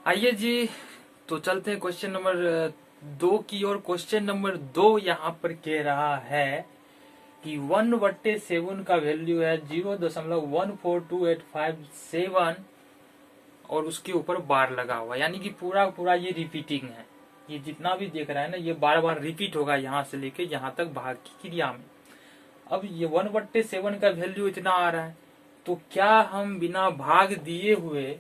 आइए जी, तो चलते हैं क्वेश्चन नंबर 2 की ओर। क्वेश्चन नंबर 2 यहाँ पर कह रहा है कि 1/7 का वैल्यू है 0.142857 और उसके ऊपर बार लगा हुआ, यानी कि पूरा पूरा ये रिपीटिंग है। ये जितना भी देख रहा है ना, ये बार बार रिपीट होगा यहाँ से लेके यहाँ तक भाग की क्रिया में। अब ये 1/7 का वैल्यू इतना आ रहा है, तो क्या हम बिना भाग दिए हुए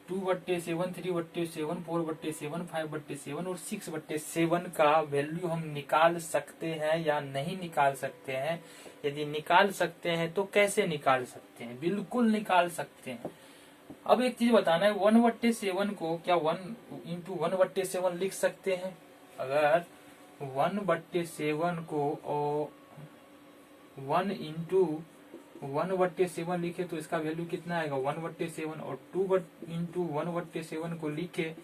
2/7, 3/7, 4/7, 5/7 और 6/7 का वैल्यू हम निकाल सकते हैं या नहीं निकाल सकते हैं? यदि निकाल सकते हैं तो कैसे निकाल सकते हैं? बिल्कुल निकाल सकते हैं। अब एक चीज बताना है, 1/7 को क्या 1/7 लिख सकते हैं? अगर 1/7 को 1/7 लिखे तो इसका वैल्यू कितना आएगा 1/7, और 2/1/7 को लिखे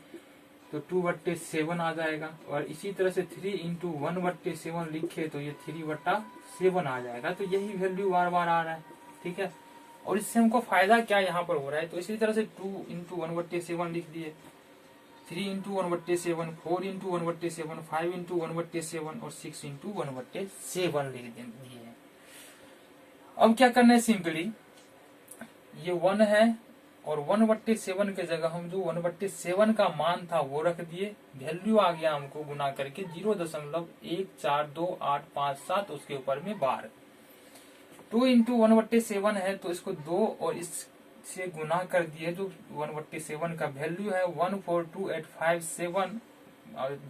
तो 2/7 आ जाएगा, और इसी तरह से 3/1/7 लिखे तो ये 3/7 आ जाएगा। तो यही वैल्यू बार बार आ रहा है, ठीक है। और इससे हमको फायदा क्या यहाँ पर हो रहा है, तो इसी तरह से 2/1/7 लिख दिए, 3/1/7, 4/1/7, 5/1/7 और 6/1/7 लिख दिए। अब क्या करना है, सिंपली ये 1 है और 1/7 के जगह हम जो 1/7 का मान था वो रख दिए, वैल्यू आ गया हमको गुना करके 0.142857, उसके ऊपर में बार। 2/1/7 है तो इसको 2 और इससे गुना कर दिए, जो 1/7 का वैल्यू है 142,857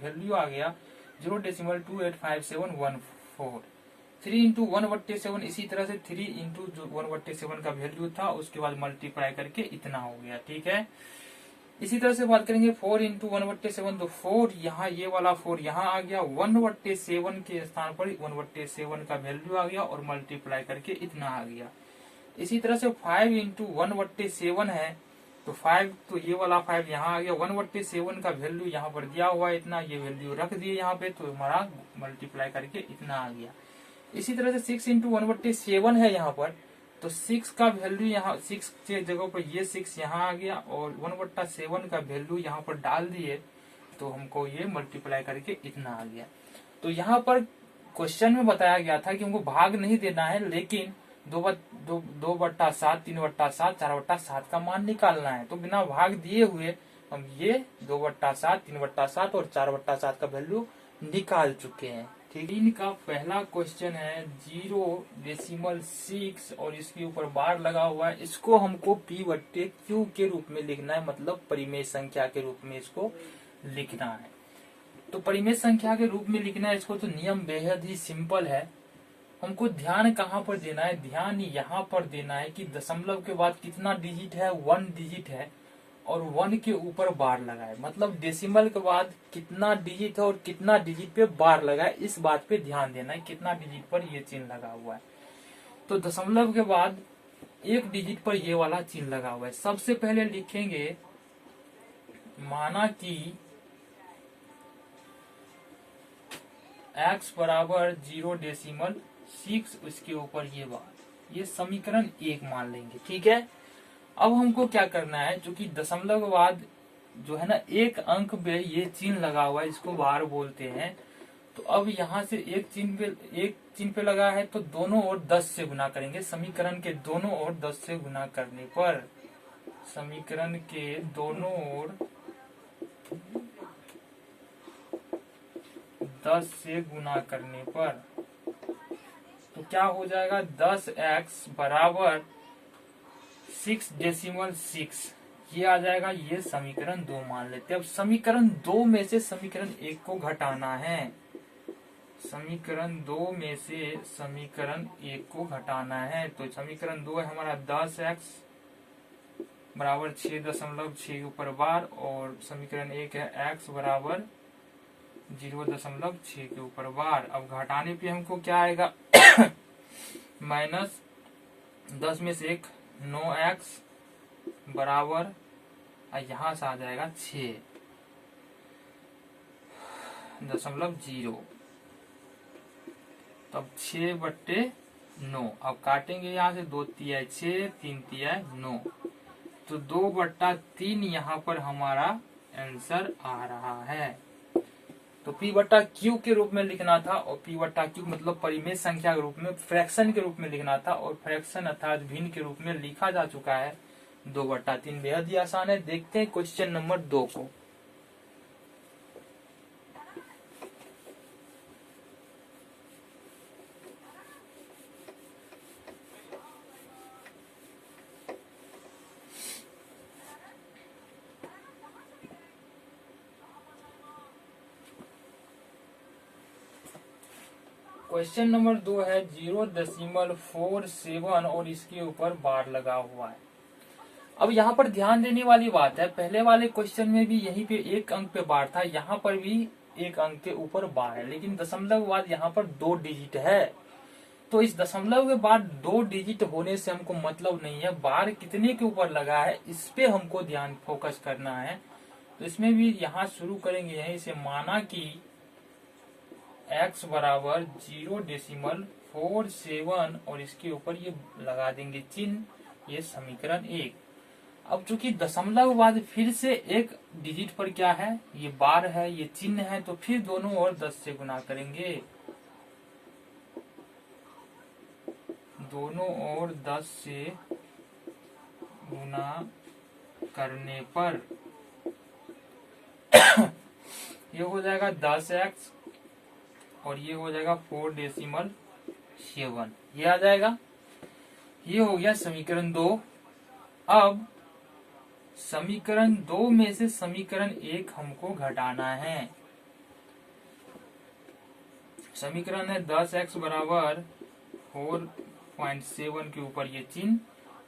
वैल्यू आ गया 0.285714। 3/1/7 इसी तरह से 3/1/7 का वैल्यू था, उसके बाद मल्टीप्लाई करके इतना हो गया, ठीक है। इसी तरह से बात करेंगे 4/1/7, तो 4 यहाँ, ये वाला 4 यहाँ आ गया, 1/7 के स्थान पर 1/7 का वैल्यू आ गया और मल्टीप्लाई करके इतना आ गया। इसी तरह से 5/1/7 है, तो 5, तो ये वाला 5 यहाँ आ गया, 1/7 का वैल्यू यहाँ पर दिया हुआ है इतना, ये वैल्यू रख दिए यहाँ पे, तो हमारा मल्टीप्लाई करके इतना आ गया। इसी तरह से 6/1/7 है यहाँ पर, तो 6 का वैल्यू यहाँ 6 के जगह पर ये 6 यहाँ आ गया और 1/7 का वैल्यू यहाँ पर डाल दिए, तो हमको ये मल्टीप्लाई करके इतना आ गया। तो यहाँ पर क्वेश्चन में बताया गया था कि हमको भाग नहीं देना है, लेकिन 2/7, 3/7, 4/7 का मान निकालना है। तो बिना भाग दिए हुए हम ये 2/7, 3/7 और 4/7 का वैल्यू निकाल चुके हैं, ठीक। इनका पहला क्वेश्चन है 0.6 और इसके ऊपर बार लगा हुआ है। इसको हमको P/Q के रूप में लिखना है, मतलब परिमेय संख्या के रूप में इसको लिखना है। तो परिमेय संख्या के रूप में लिखना है इसको, तो नियम बेहद ही सिंपल है। हमको ध्यान कहाँ पर देना है, ध्यान यहाँ पर देना है कि दशमलव के बाद कितना डिजिट है, 1 डिजिट है, और 1 के ऊपर बार लगाए, मतलब डेसिमल के बाद कितना डिजिट है और कितना डिजिट पे बार लगाए, इस बात पे ध्यान देना है, कितना डिजिट पर ये चिन्ह लगा हुआ है। तो दशमलव के बाद 1 डिजिट पर ये वाला चिन्ह लगा हुआ है। सबसे पहले लिखेंगे, माना कि x बराबर 0.6, उसके ऊपर ये बार, ये समीकरण 1 मान लेंगे, ठीक है। अब हमको क्या करना है, जो कि दशमलव के बाद जो है ना एक अंक पे ये चिन्ह लगा हुआ है, इसको बार बोलते हैं। तो अब यहाँ से एक चिन्ह पे लगा है, तो दोनों ओर 10 से गुना करेंगे। समीकरण के दोनों ओर 10 से गुना करने पर, समीकरण के दोनों ओर 10 से गुना करने पर तो क्या हो जाएगा, 10x बराबर 6.6, ये आ जाएगा। ये समीकरण 2 मान लेते हैं। अब समीकरण 2 में से समीकरण 1 को घटाना है, समीकरण 2 में से समीकरण 1 को घटाना है। तो समीकरण 2 है हमारा 10x बराबर 6.6 के ऊपर बार, और समीकरण 1 है x बराबर 0.6 के ऊपर बार। अब घटाने पे हमको क्या आएगा माइनस 10 में से 1 9x बराबर, यहां से आ जाएगा 6.0, तब 6/9। अब काटेंगे यहाँ से, 2 तिया 6, 3 तिया 9, तो 2/3 यहाँ पर हमारा आंसर आ रहा है। तो P बटा Q के रूप में लिखना था, और P बटा Q मतलब परिमेय संख्या के रूप में, फ्रैक्शन के रूप में लिखना था, और फ्रैक्शन अर्थात भिन्न के रूप में लिखा जा चुका है 2/3। बेहद ही आसान है। देखते हैं क्वेश्चन नंबर 2 को। क्वेश्चन नंबर 2 है 0.47 और इसके ऊपर बार लगा हुआ है। अब यहाँ पर ध्यान देने वाली बात है, पहले वाले क्वेश्चन में भी यहीं पे एक अंक पे बार था, यहाँ पर भी एक अंक के ऊपर बार है, लेकिन दशमलव के बाद यहाँ पर 2 डिजिट है। तो इस दशमलव के बाद 2 डिजिट होने से हमको मतलब नहीं है, बार कितने के ऊपर लगा है इस पे हमको ध्यान फोकस करना है। तो इसमें भी यहाँ शुरू करेंगे यहीं से, माना कि x बराबर 0.47 और इसके ऊपर ये लगा देंगे चिन्ह, ये समीकरण 1। अब चूंकि दशमलव के बाद फिर से एक डिजिट पर क्या है, ये बार है, ये चिन्ह है, तो फिर दोनों ओर 10 से गुना करेंगे, दोनों ओर 10 से गुना करने पर ये हो जाएगा 10x और ये हो जाएगा 4.7, ये आ जाएगा। ये हो गया समीकरण 2। अब समीकरण 2 में से समीकरण 1 हमको घटाना है। समीकरण है 10x बराबर 4.7 के ऊपर ये चिन्ह,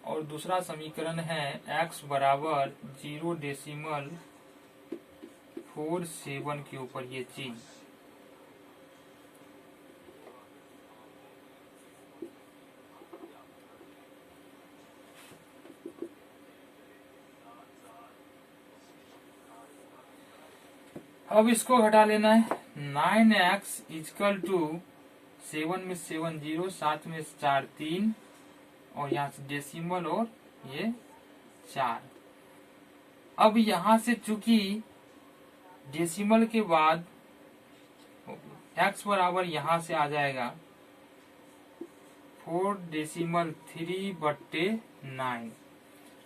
और दूसरा समीकरण है x बराबर 0.47 के ऊपर ये चिन्ह। अब इसको घटा लेना है। 9x इजकल टू 7 में 7 0, 7 में 4 3, और यहाँ से डेसिमल और ये 4। अब यहाँ से चूंकि डेसिमल के बाद x बराबर यहाँ से आ जाएगा 4.3/9।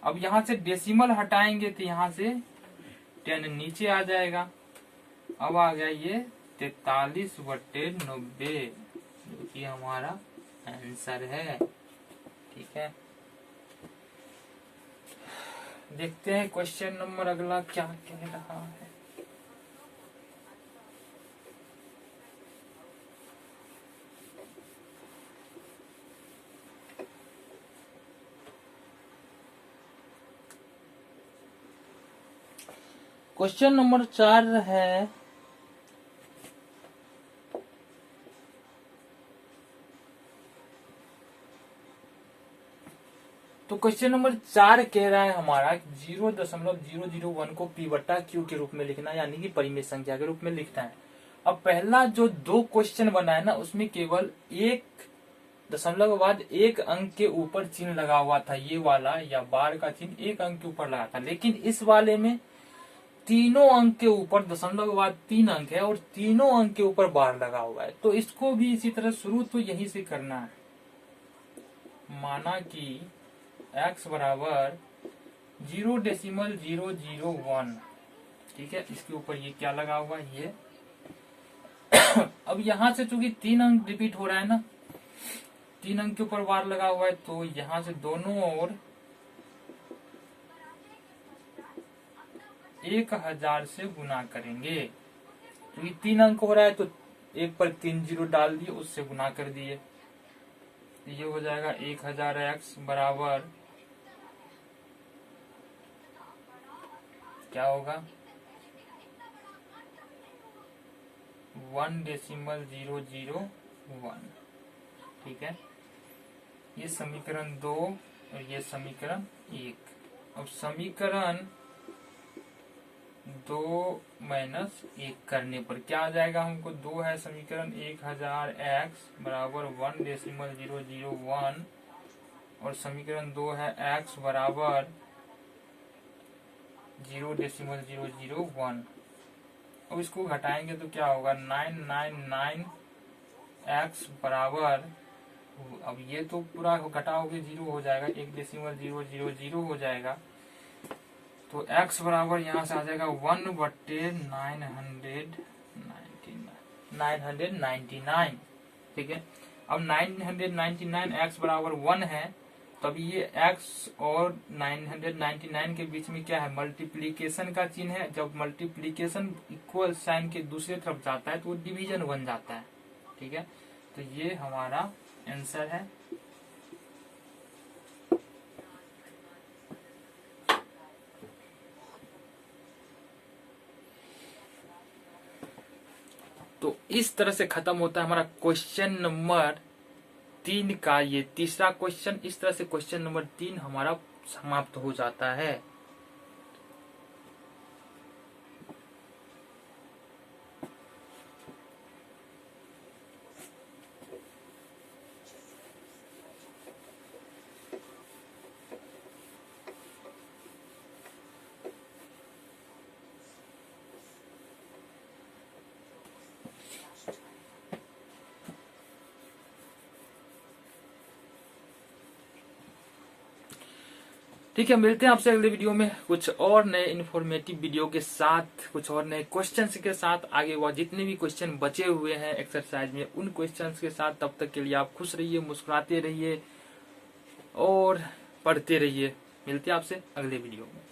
अब यहाँ से डेसिमल हटाएंगे तो यहाँ से 10 नीचे आ जाएगा। अब आ गया ये 43/90, जो कि हमारा आंसर है। ठीक है, देखते हैं क्वेश्चन नंबर अगला क्या कह रहा है। क्वेश्चन नंबर 4 है तो क्वेश्चन नंबर 4 कह रहा है हमारा 0.001 को P बटा Q के रूप में लिखना, यानी कि परिमेय संख्या के रूप में लिखना है। अब पहला जो 2 क्वेश्चन बना है ना, उसमें केवल एक दशमलव के बाद एक अंक के ऊपर चिन्ह लगा हुआ था, ये वाला या बार का चिन्ह एक अंक के ऊपर लगा था, लेकिन इस वाले में तीनों अंक के ऊपर दशमलव के बाद 3 अंक है और तीनों अंक के ऊपर बार लगा हुआ है। तो इसको भी इसी तरह शुरू तो यहीं से करना है। माना कि x बराबर 0.001, ठीक है, इसके ऊपर ये क्या लगा हुआ है, ये अब यहाँ से चूंकि 3 अंक रिपीट हो रहा है ना, 3 अंक के ऊपर बार लगा हुआ है, तो यहाँ से दोनों ओर 1000 से गुना करेंगे। तो ये 3 अंक हो रहा है तो एक पर 3 जीरो डाल दिए, उससे गुना कर दिए, ये हो जाएगा 1000x बराबर क्या होगा 1.001। ठीक है, ये समीकरण 2 और ये समीकरण 1। अब समीकरण 2 माइनस 1 करने पर क्या आ जाएगा, हमको 2 है समीकरण, 1000x बराबर 1.001 और समीकरण 2 है x बराबर 0.001। अब इसको घटाएंगे तो क्या होगा, 999x बराबर, अब ये तो पूरा घटाओगे 0 हो जाएगा, 1.000 हो जाएगा। तो x बराबर यहाँ से आ जाएगा 1/999। ठीक है, अब 999 x बराबर 1 है, तब ये x और 999 के बीच में क्या है, मल्टीप्लीकेशन का चिन्ह है। जब मल्टीप्लीकेशन इक्वल साइन के दूसरे तरफ जाता है तो वो डिवीजन बन जाता है। ठीक है, तो ये हमारा आंसर है। तो इस तरह से खत्म होता है हमारा क्वेश्चन नंबर 3 का ये तीसरा क्वेश्चन। इस तरह से क्वेश्चन नंबर 3 हमारा समाप्त हो जाता है। ठीक है, मिलते हैं आपसे अगले वीडियो में कुछ और नए इन्फॉर्मेटिव वीडियो के साथ, कुछ और नए क्वेश्चंस के साथ। आगे वो जितने भी क्वेश्चन बचे हुए हैं एक्सरसाइज में उन क्वेश्चंस के साथ। तब तक के लिए आप खुश रहिए, मुस्कुराते रहिए और पढ़ते रहिए। मिलते हैं आपसे अगले वीडियो में।